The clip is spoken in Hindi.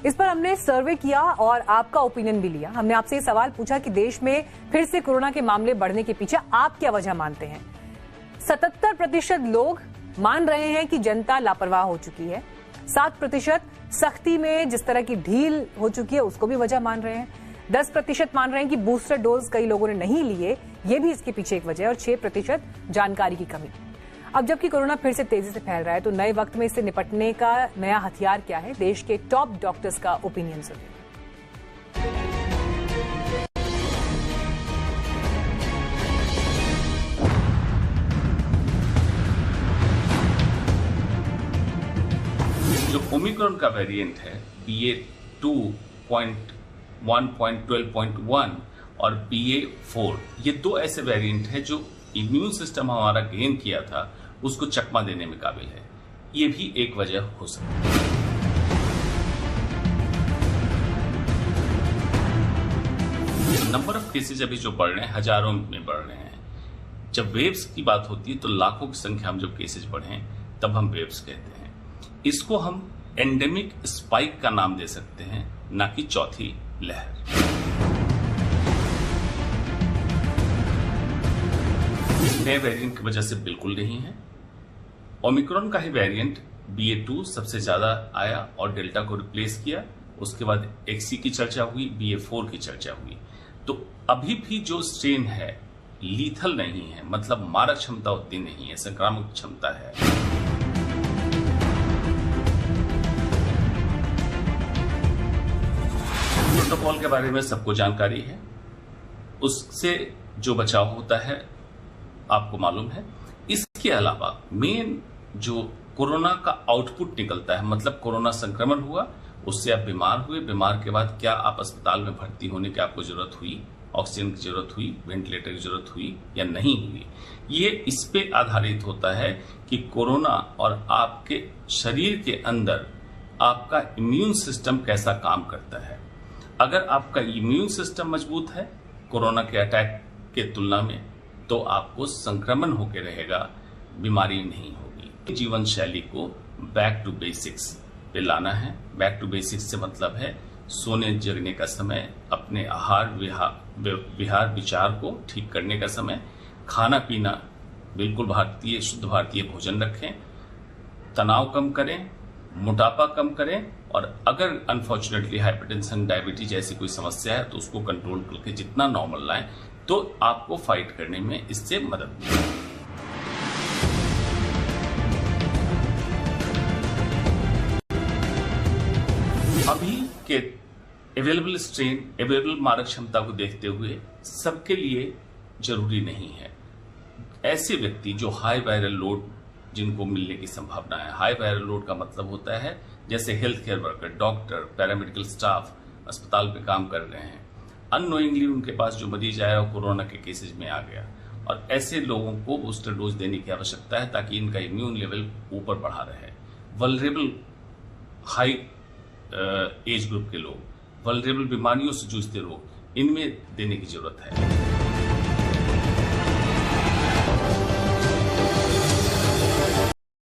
इस पर हमने सर्वे किया और आपका ओपिनियन भी लिया। हमने आपसे ये सवाल पूछा कि देश में फिर से कोरोना के मामले बढ़ने के पीछे आप क्या वजह मानते हैं। 77% लोग मान रहे हैं कि जनता लापरवाह हो चुकी है। 7% सख्ती में जिस तरह की ढील हो चुकी है उसको भी वजह मान रहे हैं। 10% मान रहे हैं कि बूस्टर डोज कई लोगों ने नहीं लिए, ये भी इसके पीछे एक वजह है। और 6% जानकारी की कमी। अब जबकि कोरोना फिर से तेजी से फैल रहा है तो नए वक्त में इससे निपटने का नया हथियार क्या है, देश के टॉप डॉक्टर्स का ओपिनियन सुनिए। जो ओमिक्रॉन का वेरिएंट है BA.2.1.12.1 और BA.4, ये दो ऐसे वेरिएंट हैं जो इम्यून सिस्टम हमारा गेन किया था उसको चकमा देने में काबिल है। ये भी एक वजह हो सकती है। नंबर ऑफ केसेज अभी जो बढ़ रहे हैं, हजारों में बढ़ रहे हैं। जब वेव्स की बात होती है तो लाखों की संख्या में जब केसेज बढ़े तब हम वेव्स कहते हैं। इसको हम एंडेमिक स्पाइक का नाम दे सकते हैं, ना कि चौथी लहर। नए वेरिएंट की वजह से बिल्कुल नहीं है। ओमिक्रॉन का ही वेरिएंट BA.2 सबसे ज्यादा आया और डेल्टा को रिप्लेस किया। उसके बाद XE की चर्चा हुई, BA.4 की चर्चा हुई। तो अभी भी जो स्ट्रेन है लीथल नहीं है, मतलब मारक क्षमता उतनी नहीं है, संक्रामक क्षमता है। प्रोटोकॉल के बारे में सबको जानकारी है, उससे जो बचाव होता है आपको मालूम है। इसके अलावा मेन जो कोरोना का आउटपुट निकलता है, मतलब कोरोना संक्रमण हुआ, उससे आप बीमार हुए, बीमार के बाद क्या आप अस्पताल में भर्ती होने की आपको जरूरत हुई, ऑक्सीजन की जरूरत हुई, वेंटिलेटर की जरूरत हुई या नहीं हुई, ये इस पे आधारित होता है कि कोरोना और आपके शरीर के अंदर आपका इम्यून सिस्टम कैसा काम करता है। अगर आपका इम्यून सिस्टम मजबूत है कोरोना के अटैक के तुलना में, तो आपको संक्रमण होकर रहेगा, बीमारी नहीं होगी। जीवन शैली को बैक टू बेसिक्स पे लाना है। बैक टू बेसिक्स से मतलब है सोने जगने का समय, अपने आहार विहार विचार को ठीक करने का समय, खाना पीना बिल्कुल भारतीय शुद्ध भारतीय भोजन रखें, तनाव कम करें, मोटापा कम करें, और अगर अनफॉर्चुनेटली हाइपरटेंशन डायबिटीज जैसी कोई समस्या है तो उसको कंट्रोल करके जितना नॉर्मल लाएं तो आपको फाइट करने में इससे मदद मिलेगी। अभी के अवेलेबल स्ट्रेन, अवेलेबल मारक क्षमता को देखते हुए सबके लिए जरूरी नहीं है। ऐसे व्यक्ति जो हाई वायरल लोड जिनको मिलने की संभावना है, हाई वायरल लोड का मतलब होता है जैसे health care worker, doctor, paramedical staff अस्पताल पे काम कर रहे हैं, अननोइंगली उनके पास जो मरीज आया वो कोरोना के केसेज में आ गया, और ऐसे लोगों को बूस्टर डोज देने की आवश्यकता है ताकि इनका इम्यून लेवल ऊपर बढ़ा रहे। वल्नरेबल हाई एज ग्रुप के लोग, वल्नरेबल बीमारियों से जूझते लोग, इनमें देने की जरूरत है।